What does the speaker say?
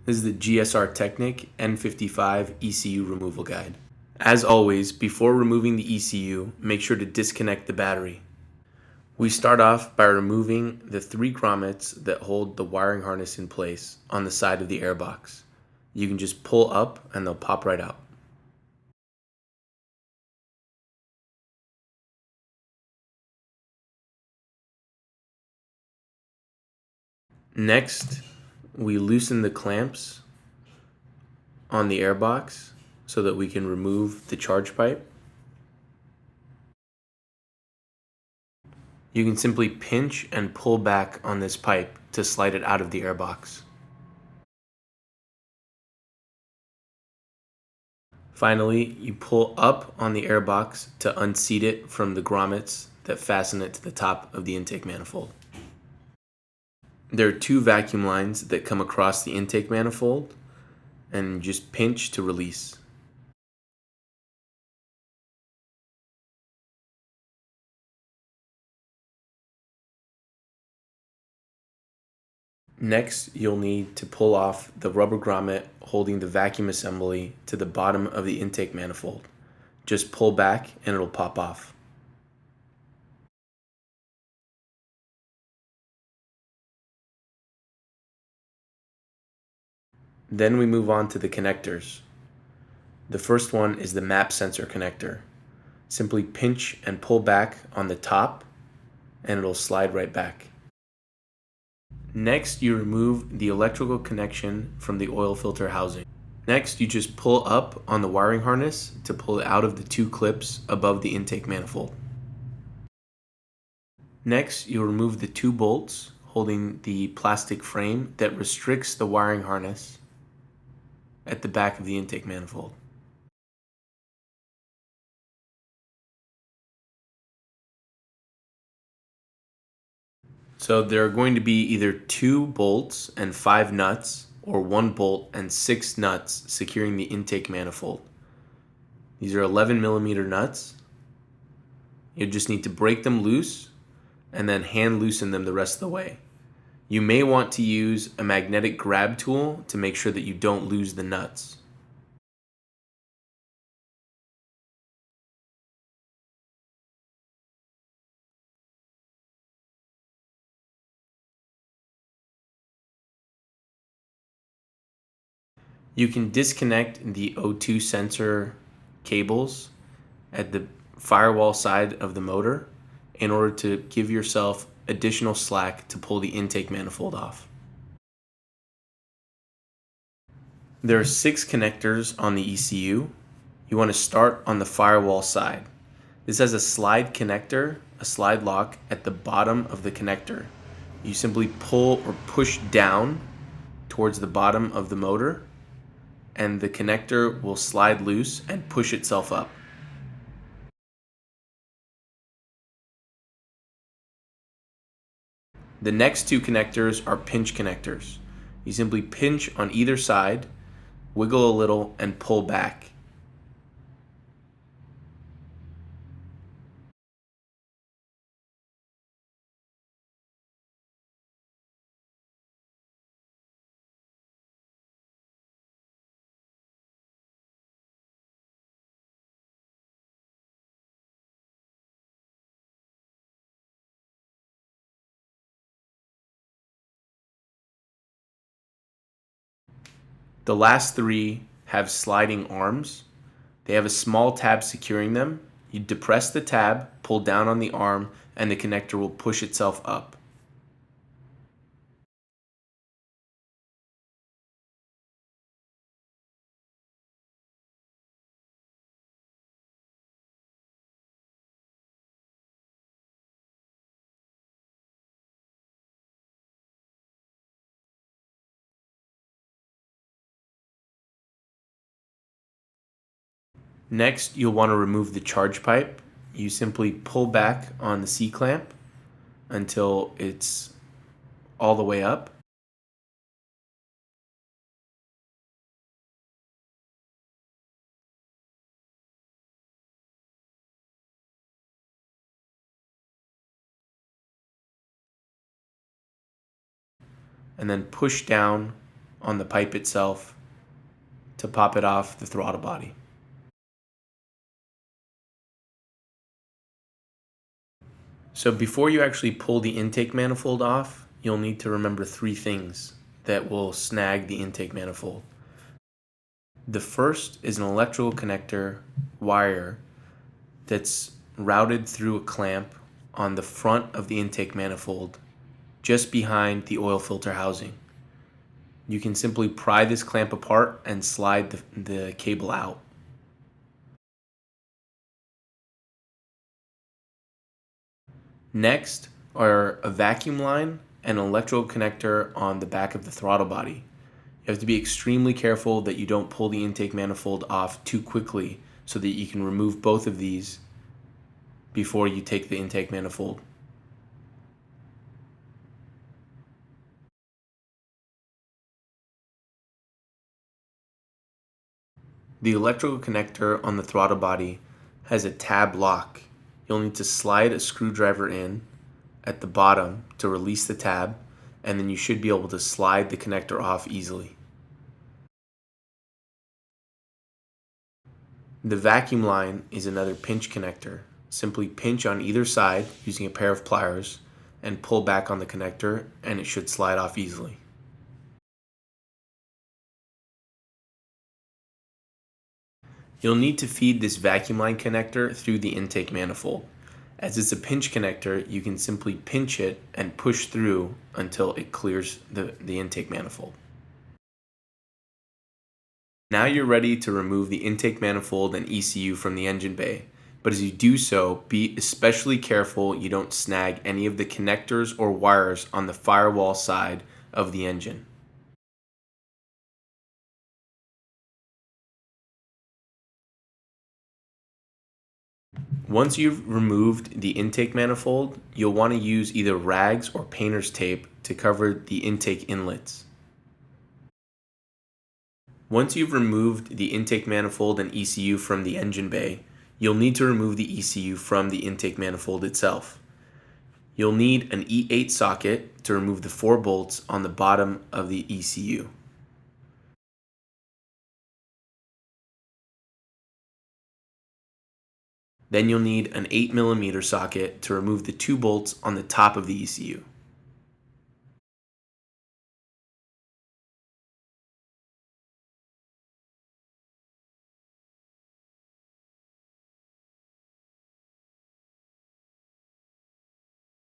This is the GSR Technic N55 ECU Removal Guide. As always, before removing the ECU, make sure to disconnect the battery. We start off by removing the 3 grommets that hold the wiring harness in place on the side of the airbox. You can just pull up and they'll pop right out. Next, we loosen the clamps on the airbox so that we can remove the charge pipe. You can simply pinch and pull back on this pipe to slide it out of the airbox. Finally, you pull up on the airbox to unseat it from the grommets that fasten it to the top of the intake manifold. There are 2 vacuum lines that come across the intake manifold, and just pinch to release. Next, you'll need to pull off the rubber grommet holding the vacuum assembly to the bottom of the intake manifold. Just pull back and it'll pop off. Then we move on to the connectors. The first one is the map sensor connector. Simply pinch and pull back on the top and it'll slide right back. Next, you remove the electrical connection from the oil filter housing. Next, you just pull up on the wiring harness to pull it out of the 2 clips above the intake manifold. Next, you'll remove the 2 bolts holding the plastic frame that restricts the wiring harness at the back of the intake manifold. So there are going to be either 2 bolts and 5 nuts or 1 bolt and 6 nuts securing the intake manifold. These are 11mm nuts. You just need to break them loose and then hand loosen them the rest of the way. You may want to use a magnetic grab tool to make sure that you don't lose the nuts. You can disconnect the O2 sensor cables at the firewall side of the motor in order to give yourself additional slack to pull the intake manifold off. There are 6 connectors on the ECU. You want to start on the firewall side. This has a slide connector, a slide lock at the bottom of the connector. You simply pull or push down towards the bottom of the motor and the connector will slide loose and push itself up. The next 2 connectors are pinch connectors. You simply pinch on either side, wiggle a little, and pull back. The last 3 have sliding arms. They have a small tab securing them. You depress the tab, pull down on the arm, and the connector will push itself up. Next, you'll want to remove the charge pipe. You simply pull back on the C-clamp until it's all the way up. And then push down on the pipe itself to pop it off the throttle body. So before you actually pull the intake manifold off, you'll need to remember three things that will snag the intake manifold. The first is an electrical connector wire that's routed through a clamp on the front of the intake manifold, just behind the oil filter housing. You can simply pry this clamp apart and slide the cable out. Next are a vacuum line and an electrical connector on the back of the throttle body. You have to be extremely careful that you don't pull the intake manifold off too quickly so that you can remove both of these before you take the intake manifold. The electrical connector on the throttle body has a tab lock. You'll need to slide a screwdriver in at the bottom to release the tab, and then you should be able to slide the connector off easily. The vacuum line is another pinch connector. Simply pinch on either side using a pair of pliers and pull back on the connector, and it should slide off easily. You'll need to feed this vacuum line connector through the intake manifold. As it's a pinch connector, you can simply pinch it and push through until it clears the intake manifold. Now you're ready to remove the intake manifold and ECU from the engine bay. But as you do so, be especially careful you don't snag any of the connectors or wires on the firewall side of the engine. Once you've removed the intake manifold, you'll want to use either rags or painter's tape to cover the intake inlets. Once you've removed the intake manifold and ECU from the engine bay, you'll need to remove the ECU from the intake manifold itself. You'll need an E8 socket to remove the 4 bolts on the bottom of the ECU. Then you'll need an 8mm socket to remove the 2 bolts on the top of the ECU.